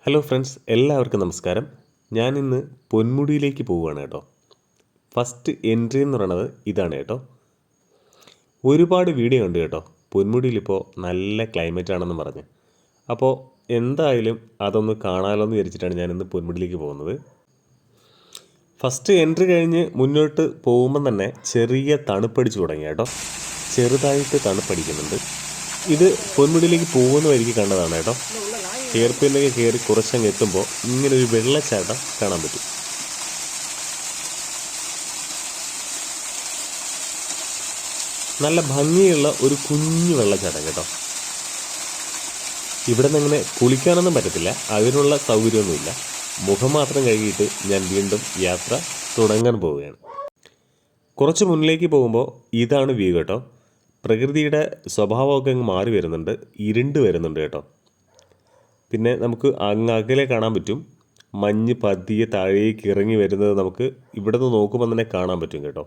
Hello friends, എല്ലാവർക്കും നമസ്കാരം. ഞാനിന്ന് പൊന്മുടിയിലേക്ക് പോവുകയാണ് കേട്ടോ. ഫസ്റ്റ് എൻട്രി എന്ന് പറയുന്നത് ഇതാണ് കേട്ടോ. ഒരുപാട് വീഡിയോ ഉണ്ട് കേട്ടോ പൊന്മുടിയിലിപ്പോൾ നല്ല ക്ലൈമറ്റ് ആണെന്ന് പറഞ്ഞ്. അപ്പോൾ എന്തായാലും അതൊന്ന് കാണാമല്ലോ എന്ന് വിചാരിച്ചിട്ടാണ് ഞാനിന്ന് പൊന്മുടിയിലേക്ക് പോകുന്നത്. ഫസ്റ്റ് എൻട്രി കഴിഞ്ഞ് മുന്നോട്ട് പോകുമ്പം തന്നെ ചെറിയ തണുപ്പടിച്ച് തുടങ്ങി കേട്ടോ. ചെറുതായിട്ട് തണുപ്പടിക്കുന്നുണ്ട്. ഇത് പൊന്മുടിയിലേക്ക് പോകുന്ന വഴിക്ക് കണ്ടതാണ് കേട്ടോ. ഹെയർപിന്നൊക്കെ കയറി കുറച്ചങ്ങ് എത്തുമ്പോൾ ഇങ്ങനൊരു വെള്ളച്ചാട്ടം കാണാൻ പറ്റും. നല്ല ഭംഗിയുള്ള ഒരു കുഞ്ഞു വെള്ളച്ചാട്ടം കേട്ടോ. ഇവിടെ നിന്ന് ഇങ്ങനെ കുളിക്കാനൊന്നും പറ്റത്തില്ല, അതിനുള്ള സൗകര്യമൊന്നുമില്ല. മുഖം മാത്രം കഴുകിയിട്ട് ഞാൻ വീണ്ടും യാത്ര തുടങ്ങാൻ പോവുകയാണ്. കുറച്ച് മുന്നിലേക്ക് പോകുമ്പോൾ ഇതാണ് വ്യൂ കേട്ടോ. പ്രകൃതിയുടെ സ്വഭാവമൊക്കെ അങ്ങ് മാറി വരുന്നുണ്ട്, ഇരുണ്ട് വരുന്നുണ്ട് കേട്ടോ. പിന്നെ നമുക്ക് അങ്ങ് അകലെ കാണാൻ പറ്റും മഞ്ഞ് പതിയെ താഴേക്ക് ഇറങ്ങി വരുന്നത്. നമുക്ക് ഇവിടെ നിന്ന് നോക്കുമ്പോൾ തന്നെ കാണാൻ പറ്റും കേട്ടോ.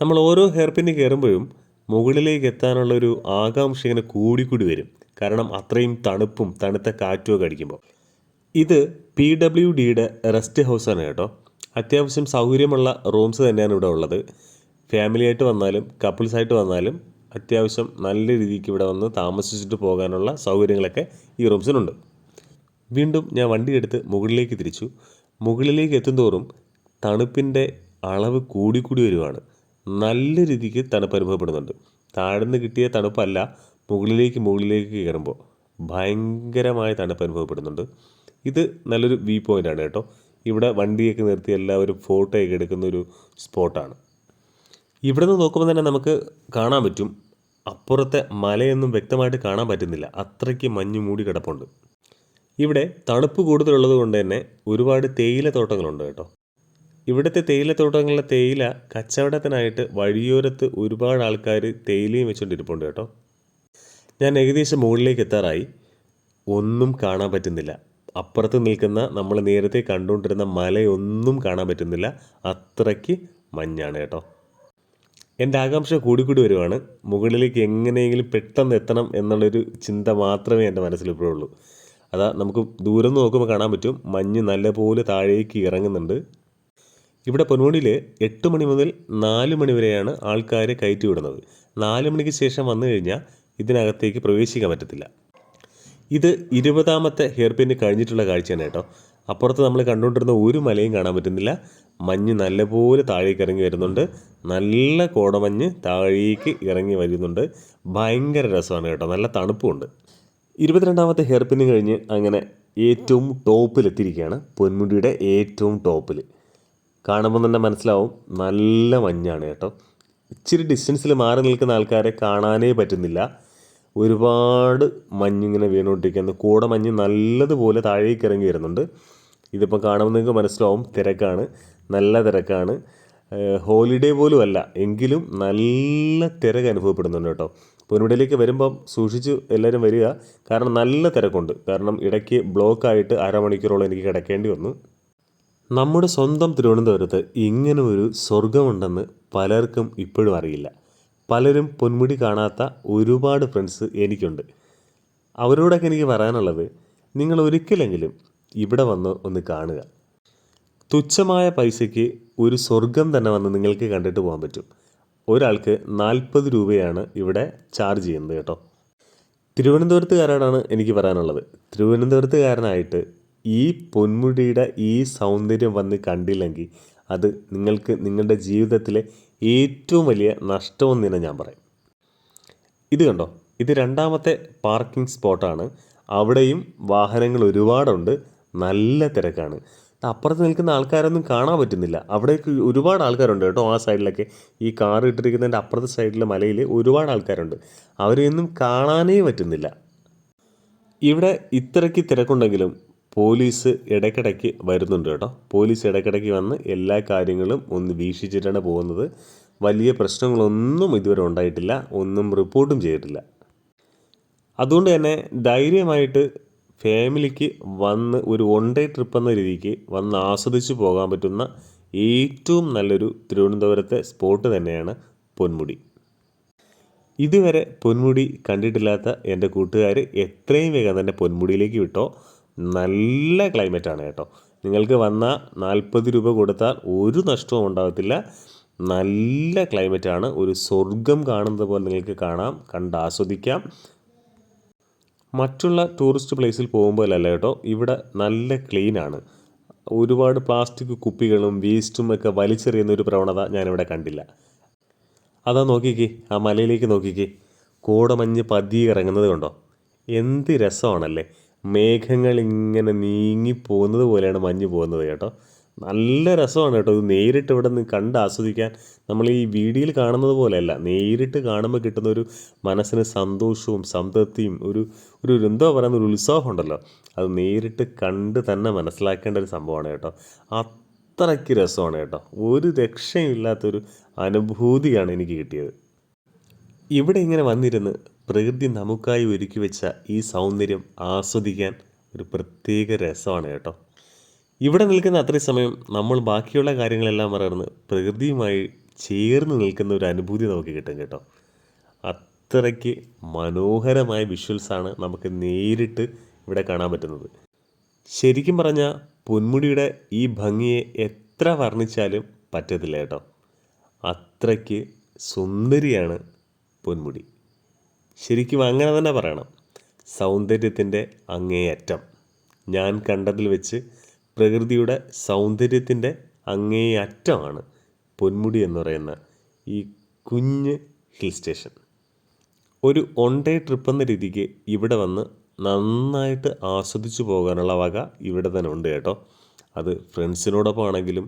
നമ്മൾ ഓരോ ഹെയർ പിന്ന് കയറുമ്പോഴും മുകളിലേക്ക് എത്താനുള്ളൊരു ആകാംക്ഷ ഇങ്ങനെ കൂടിക്കൂടി വരും. കാരണം അത്രയും തണുപ്പും തണുത്ത കാറ്റുമൊക്കെ അടിക്കുമ്പോൾ. ഇത് PWDയുടെ റെസ്റ്റ് ഹൗസാണ് കേട്ടോ. അത്യാവശ്യം സൗകര്യമുള്ള റൂംസ് തന്നെയാണ് ഇവിടെ ഉള്ളത്. ഫാമിലിയായിട്ട് വന്നാലും കപ്പിൾസായിട്ട് വന്നാലും അത്യാവശ്യം നല്ല രീതിക്ക് ഇവിടെ വന്ന് താമസിച്ചിട്ട് പോകാനുള്ള സൗകര്യങ്ങളൊക്കെ ഈ റൂംസിനുണ്ട്. വീണ്ടും ഞാൻ വണ്ടി എടുത്ത് മുകളിലേക്ക് തിരിച്ചു. മുകളിലേക്ക് എത്തുന്തോറും തണുപ്പിൻ്റെ അളവ് കൂടിക്കൂടി വരുവാണ്. നല്ല രീതിക്ക് തണുപ്പ് അനുഭവപ്പെടുന്നുണ്ട്. താഴ്ന്ന് കിട്ടിയ തണുപ്പല്ല, മുകളിലേക്ക് കയറുമ്പോൾ ഭയങ്കരമായ തണുപ്പ് അനുഭവപ്പെടുന്നുണ്ട്. ഇത് നല്ലൊരു വ്യൂ പോയിൻ്റാണ് കേട്ടോ. ഇവിടെ വണ്ടിയൊക്കെ നിർത്തി എല്ലാവരും ഫോട്ടോയൊക്കെ എടുക്കുന്നൊരു സ്പോട്ടാണ്. ഇവിടെ നിന്ന് നോക്കുമ്പോൾ തന്നെ നമുക്ക് കാണാൻ പറ്റും അപ്പുറത്തെ മലയൊന്നും വ്യക്തമായിട്ട് കാണാൻ പറ്റുന്നില്ല, അത്രയ്ക്ക് മഞ്ഞ് മൂടി കിടപ്പുണ്ട്. ഇവിടെ തണുപ്പ് കൂടുതലുള്ളത് കൊണ്ട് തന്നെ ഒരുപാട് തേയിലത്തോട്ടങ്ങളുണ്ട് കേട്ടോ. ഇവിടുത്തെ തേയിലത്തോട്ടങ്ങളിലെ തേയില കച്ചവടത്തിനായിട്ട് വഴിയോരത്ത് ഒരുപാട് ആൾക്കാർ തേയിലയും വെച്ചുകൊണ്ടിരിപ്പുണ്ട് കേട്ടോ. ഞാൻ ഏകദേശം മുകളിലേക്ക് എത്താറായി. ഒന്നും കാണാൻ പറ്റുന്നില്ല. അപ്പുറത്ത് നിൽക്കുന്ന നമ്മൾ നേരത്തെ കണ്ടുകൊണ്ടിരുന്ന മലയൊന്നും കാണാൻ പറ്റുന്നില്ല, അത്രയ്ക്ക് മഞ്ഞാണ് കേട്ടോ. എൻ്റെ ആകാംക്ഷ കൂടിക്കൂടി വരുവാണ്. മുകളിലേക്ക് എങ്ങനെയെങ്കിലും പെട്ടെന്ന് എത്തണം എന്നുള്ളൊരു ചിന്ത മാത്രമേ എൻ്റെ മനസ്സിലിപ്പോഴുള്ളൂ. അതാ നമുക്ക് ദൂരം നിന്ന് നോക്കുമ്പോൾ കാണാൻ പറ്റും മഞ്ഞ് നല്ലപോലെ താഴേക്ക് ഇറങ്ങുന്നുണ്ട്. ഇവിടെ പൊന്മുടിയിൽ 8 മണി മുതൽ 4 മണി വരെയാണ് ആൾക്കാരെ കയറ്റി വിടുന്നത്. 4 മണിക്ക് ശേഷം വന്നു കഴിഞ്ഞാൽ ഇതിനകത്തേക്ക് പ്രവേശിക്കാൻ പറ്റത്തില്ല. ഇത് 20ാമത്തെ ഹെയർ പിന്ന് കഴിഞ്ഞിട്ടുള്ള കാഴ്ചയാണ് കേട്ടോ. അപ്പുറത്ത് നമ്മൾ കണ്ടുകൊണ്ടിരുന്ന ഒരു മലയും കാണാൻ പറ്റുന്നില്ല. മഞ്ഞ് നല്ലപോലെ താഴേക്ക് ഇറങ്ങി വരുന്നുണ്ട്. നല്ല കോടമഞ്ഞ് താഴേക്ക് ഇറങ്ങി വരുന്നുണ്ട്. ഭയങ്കര രസമാണ് കേട്ടോ, നല്ല തണുപ്പുമുണ്ട്. 22ാമത്തെ ഹെയർ പിന്ന് കഴിഞ്ഞ് അങ്ങനെ ഏറ്റവും ടോപ്പിലെത്തിയിരിക്കുകയാണ്. പൊന്മുടിയുടെ ഏറ്റവും ടോപ്പിൽ കാണുമ്പോൾ തന്നെ മനസ്സിലാവും നല്ല മഞ്ഞാണ് കേട്ടോ. ഇച്ചിരി ഡിസ്റ്റൻസിൽ മാറി നിൽക്കുന്ന ആൾക്കാരെ കാണാനേ പറ്റുന്നില്ല. ഒരുപാട് മഞ്ഞിങ്ങനെ വീണുകൊണ്ടിരിക്കുന്നു. കോടമഞ്ഞ് നല്ലതുപോലെ താഴേക്ക് ഇറങ്ങി വരുന്നുണ്ട്. ഇതിപ്പോൾ കാണുമ്പോൾ നിങ്ങൾക്ക് മനസ്സിലാവും തിരക്കാണ്, നല്ല തിരക്കാണ്. ഹോളിഡേ പോലും അല്ല, എങ്കിലും നല്ല തിരക്ക് അനുഭവപ്പെടുന്നുണ്ട് കേട്ടോ. പൊന്മുടിയിലേക്ക് വരുമ്പം സൂക്ഷിച്ച് എല്ലാവരും വരിക, കാരണം നല്ല തിരക്കുണ്ട്. കാരണം ഇടയ്ക്ക് ബ്ലോക്കായിട്ട് അരമണിക്കൂറോളം എനിക്ക് കിടക്കേണ്ടി വന്നു. നമ്മുടെ സ്വന്തം തിരുവനന്തപുരത്ത് ഇങ്ങനെ ഒരു സ്വർഗമുണ്ടെന്ന് പലർക്കും ഇപ്പോഴും അറിയില്ല. പലരും പൊന്മുടി കാണാത്ത ഒരുപാട് ഫ്രണ്ട്സ് എനിക്കുണ്ട്. അവരോടൊക്കെ എനിക്ക് പറയാനുള്ളത്, നിങ്ങൾ ഒരിക്കലെങ്കിലും ഇവിടെ വന്ന് ഒന്ന് കാണുക. തുച്ഛമായ പൈസയ്ക്ക് ഒരു സ്വർഗം തന്നെ വന്ന് നിങ്ങൾക്ക് കണ്ടിട്ട് പോകാൻ പറ്റും. ഒരാൾക്ക് 40 രൂപയാണ് ഇവിടെ ചാർജ് ചെയ്യുന്നത് കേട്ടോ. തിരുവനന്തപുരത്തുകാരോടാണ് എനിക്ക് പറയാനുള്ളത്, തിരുവനന്തപുരത്തുകാരനായിട്ട് ഈ പൊന്മുടിയുടെ ഈ സൗന്ദര്യം വന്ന് കണ്ടില്ലെങ്കിൽ അത് നിങ്ങൾക്ക് നിങ്ങളുടെ ജീവിതത്തിലെ ഏറ്റവും വലിയ നഷ്ടമെന്ന് തന്നെ ഞാൻ പറയും. ഇത് കണ്ടോ, ഇത് 2ാമത്തെ പാർക്കിംഗ് സ്പോട്ടാണ്. അവിടെയും വാഹനങ്ങൾ ഒരുപാടുണ്ട്, നല്ല തിരക്കാണ്. അപ്പുറത്ത് നിൽക്കുന്ന ആൾക്കാരൊന്നും കാണാൻ പറ്റുന്നില്ല. അവിടേക്ക് ഒരുപാട് ആൾക്കാരുണ്ട് കേട്ടോ. ആ സൈഡിലൊക്കെ ഈ കാർ ഇട്ടിരിക്കുന്നതിൻ്റെ അപ്പുറത്തെ സൈഡിലെ മലയിൽ ഒരുപാട് ആൾക്കാരുണ്ട്. അവരെയൊന്നും കാണാനേ പറ്റുന്നില്ല. ഇവിടെ ഇത്രയ്ക്ക് തിരക്കുണ്ടെങ്കിലും പോലീസ് ഇടയ്ക്കിടയ്ക്ക് വരുന്നുണ്ട് കേട്ടോ. പോലീസ് ഇടയ്ക്കിടയ്ക്ക് വന്ന് എല്ലാ കാര്യങ്ങളും ഒന്ന് വീക്ഷിച്ചിട്ടാണ് പോകുന്നത്. വലിയ പ്രശ്നങ്ങളൊന്നും ഇതുവരെ ഉണ്ടായിട്ടില്ല, ഒന്നും റിപ്പോർട്ടും ചെയ്തിട്ടില്ല. അതുകൊണ്ട് തന്നെ ധൈര്യമായിട്ട് ഫാമിലിക്ക് വന്ന് ഒരു 1 ഡേ ട്രിപ്പ് എന്ന രീതിക്ക് വന്ന് ആസ്വദിച്ച് പോകാൻ പറ്റുന്ന ഏറ്റവും നല്ലൊരു തിരുവനന്തപുരത്തെ സ്പോട്ട് തന്നെയാണ് പൊന്മുടി. ഇതുവരെ പൊന്മുടി കണ്ടിട്ടില്ലാത്ത എൻ്റെ കൂട്ടുകാർ എത്രയും വേഗം തന്നെ പൊന്മുടിയിലേക്ക് വിട്ടോ. നല്ല ക്ലൈമറ്റാണ് കേട്ടോ. നിങ്ങൾക്ക് വന്നാൽ 40 രൂപ കൊടുത്താൽ ഒരു നഷ്ടവും ഉണ്ടാകത്തില്ല. നല്ല ക്ലൈമറ്റാണ്. ഒരു സ്വർഗം കാണുന്നത് പോലെ നിങ്ങൾക്ക് കാണാം, കണ്ട് ആസ്വദിക്കാം. മറ്റുള്ള ടൂറിസ്റ്റ് പ്ലേസിൽ പോകുമ്പോഴല്ല കേട്ടോ, ഇവിടെ നല്ല ക്ലീനാണ്. ഒരുപാട് പ്ലാസ്റ്റിക് കുപ്പികളും വേസ്റ്റും ഒക്കെ വലിച്ചെറിയുന്ന ഒരു പ്രവണത ഞാനിവിടെ കണ്ടില്ല. അതാ നോക്കിക്കേ, ആ മലയിലേക്ക് നോക്കിക്കേ, കോടമഞ്ഞ് പതിയെ ഇറങ്ങുന്നത് കണ്ടോ? എന്ത് രസമാണല്ലേ. മേഘങ്ങൾ ഇങ്ങനെ നീങ്ങി പോകുന്നത് പോലെയാണ് മഞ്ഞ് പോകുന്നത് കേട്ടോ. നല്ല രസമാണ് കേട്ടോ. ഇത് നേരിട്ട് ഇവിടെ നിന്ന് കണ്ട് ആസ്വദിക്കാൻ നമ്മൾ ഈ വീഡിയോയിൽ കാണുന്നത് പോലെയല്ല, നേരിട്ട് കാണുമ്പോൾ കിട്ടുന്ന ഒരു മനസ്സിന് സന്തോഷവും സംതൃപ്തിയും ഒരു എന്താ പറയുന്ന ഒരു ഉത്സാഹം ഉണ്ടല്ലോ, അത് നേരിട്ട് കണ്ട് തന്നെ മനസ്സിലാക്കേണ്ട ഒരു സംഭവമാണ് കേട്ടോ. അത്രയ്ക്ക് രസമാണ് കേട്ടോ. ഒരു രക്ഷയില്ലാത്തൊരു അനുഭൂതിയാണ് എനിക്ക് കിട്ടിയത്. ഇവിടെ ഇങ്ങനെ വന്നിരുന്ന് പ്രകൃതി നമുക്കായി ഒരുക്കി വെച്ച ഈ സൗന്ദര്യം ആസ്വദിക്കാൻ ഒരു പ്രത്യേക രസമാണ് കേട്ടോ. ഇവിടെ നിൽക്കുന്ന അത്രയും സമയം നമ്മൾ ബാക്കിയുള്ള കാര്യങ്ങളെല്ലാം മറന്ന് പ്രകൃതിയുമായി ചേർന്ന് നിൽക്കുന്ന ഒരു അനുഭൂതി നമുക്ക് കിട്ടും കേട്ടോ. അത്രയ്ക്ക് മനോഹരമായ വിഷ്വൽസാണ് നമുക്ക് നേരിട്ട് ഇവിടെ കാണാൻ പറ്റുന്നത്. ശരിക്കും പറഞ്ഞാൽ പൊന്മുടിയുടെ ഈ ഭംഗിയെ എത്ര വർണ്ണിച്ചാലും പറ്റത്തില്ല കേട്ടോ. അത്രയ്ക്ക് സുന്ദരിയാണ് പൊന്മുടി. ശരിക്കും അങ്ങനെ തന്നെ പറയണം. സൗന്ദര്യത്തിൻ്റെ അങ്ങേയറ്റം. ഞാൻ കണ്ടതിൽ വെച്ച് പ്രകൃതിയുടെ സൗന്ദര്യത്തിൻ്റെ അങ്ങേയറ്റമാണ് പൊന്മുടി എന്ന് പറയുന്ന ഈ കുഞ്ഞ് ഹിൽ സ്റ്റേഷൻ. ഒരു 1 ഡേ ട്രിപ്പ് എന്ന രീതിക്ക് ഇവിടെ വന്ന് നന്നായിട്ട് ആസ്വദിച്ചു പോകാനുള്ള വക ഇവിടെ തന്നെ ഉണ്ട് കേട്ടോ. അത് ഫ്രണ്ട്സിനോടൊപ്പം ആണെങ്കിലും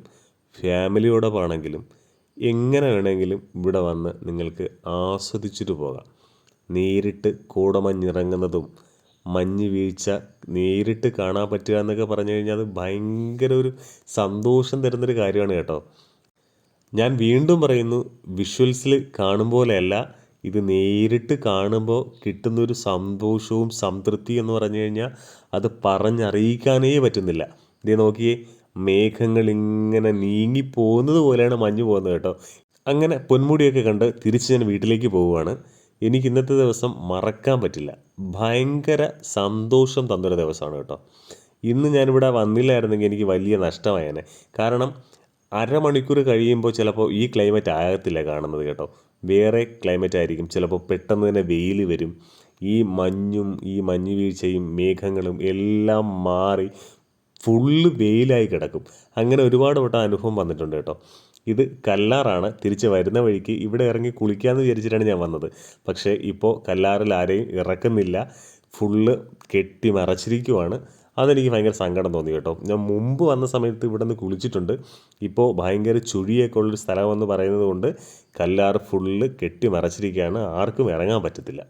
ഫാമിലിയോടൊപ്പം ആണെങ്കിലും എങ്ങനെ വേണമെങ്കിലും ഇവിടെ വന്ന് നിങ്ങൾക്ക് ആസ്വദിച്ചിട്ട് പോകാം. നേരിട്ട് കോടമഞ്ഞിറങ്ങുന്നതും മഞ്ഞ് വീഴ്ച നേരിട്ട് കാണാൻ പറ്റുക എന്നൊക്കെ പറഞ്ഞു കഴിഞ്ഞാൽ അത് ഭയങ്കര ഒരു സന്തോഷം തരുന്നൊരു കാര്യമാണ് കേട്ടോ. ഞാൻ വീണ്ടും പറയുന്നു, വിഷ്വൽസിൽ കാണുമ്പോലെയല്ല, ഇത് നേരിട്ട് കാണുമ്പോൾ കിട്ടുന്നൊരു സന്തോഷവും സംതൃപ്തി എന്ന് പറഞ്ഞു കഴിഞ്ഞാൽ അത് പറഞ്ഞറിയിക്കാനേ പറ്റുന്നില്ല. ഇതേ നോക്കിയേ, മേഘങ്ങൾ ഇങ്ങനെ നീങ്ങിപ്പോകുന്നത് പോലെയാണ് മഞ്ഞ് പോകുന്നത് കേട്ടോ. അങ്ങനെ പൊന്മുടിയൊക്കെ കണ്ട് തിരിച്ച് ഞാൻ വീട്ടിലേക്ക് പോവുകയാണ്. എനിക്ക് ഇന്നത്തെ ദിവസം മറക്കാൻ പറ്റില്ല. ഭയങ്കര സന്തോഷം തന്നൊരു ദിവസമാണ് കേട്ടോ. ഇന്ന് ഞാനിവിടെ വന്നില്ലായിരുന്നെങ്കിൽ എനിക്ക് വലിയ നഷ്ടമായേനെ. കാരണം അരമണിക്കൂർ കഴിയുമ്പോൾ ചിലപ്പോൾ ഈ ക്ലൈമറ്റ് ആകത്തില്ല കാണുന്നത് കേട്ടോ. വേറെ ക്ലൈമറ്റ് ആയിരിക്കും. ചിലപ്പോൾ പെട്ടെന്ന് തന്നെ വെയിൽ വരും. ഈ മഞ്ഞും ഈ മഞ്ഞ് വീഴ്ചയും മേഘങ്ങളും എല്ലാം മാറി ഫുള്ള് വെയിലായി കിടക്കും. അങ്ങനെ ഒരുപാട് വട്ടം അനുഭവം വന്നിട്ടുണ്ട് കേട്ടോ. ഇത് കല്ലാറാണ്. തിരിച്ച് വരുന്ന വഴിക്ക് ഇവിടെ ഇറങ്ങി കുളിക്കാമെന്ന് വിചാരിച്ചിട്ടാണ് ഞാൻ വന്നത്. പക്ഷേ ഇപ്പോൾ കല്ലാറിൽ ആരെയും ഇറക്കുന്നില്ല, ഫുള്ള് കെട്ടി മറച്ചിരിക്കുവാണ്. അതെനിക്ക് ഭയങ്കര സങ്കടം തോന്നി കേട്ടോ. ഞാൻ മുമ്പ് വന്ന സമയത്ത് ഇവിടെ നിന്ന് കുളിച്ചിട്ടുണ്ട്. ഇപ്പോൾ ഭയങ്കര ചുഴിയൊക്കെ ഉള്ളൊരു സ്ഥലമെന്ന് പറയുന്നത് കൊണ്ട് കല്ലാറ് ഫുള്ള് കെട്ടി മറച്ചിരിക്കുകയാണ്, ആർക്കും ഇറങ്ങാൻ പറ്റത്തില്ല.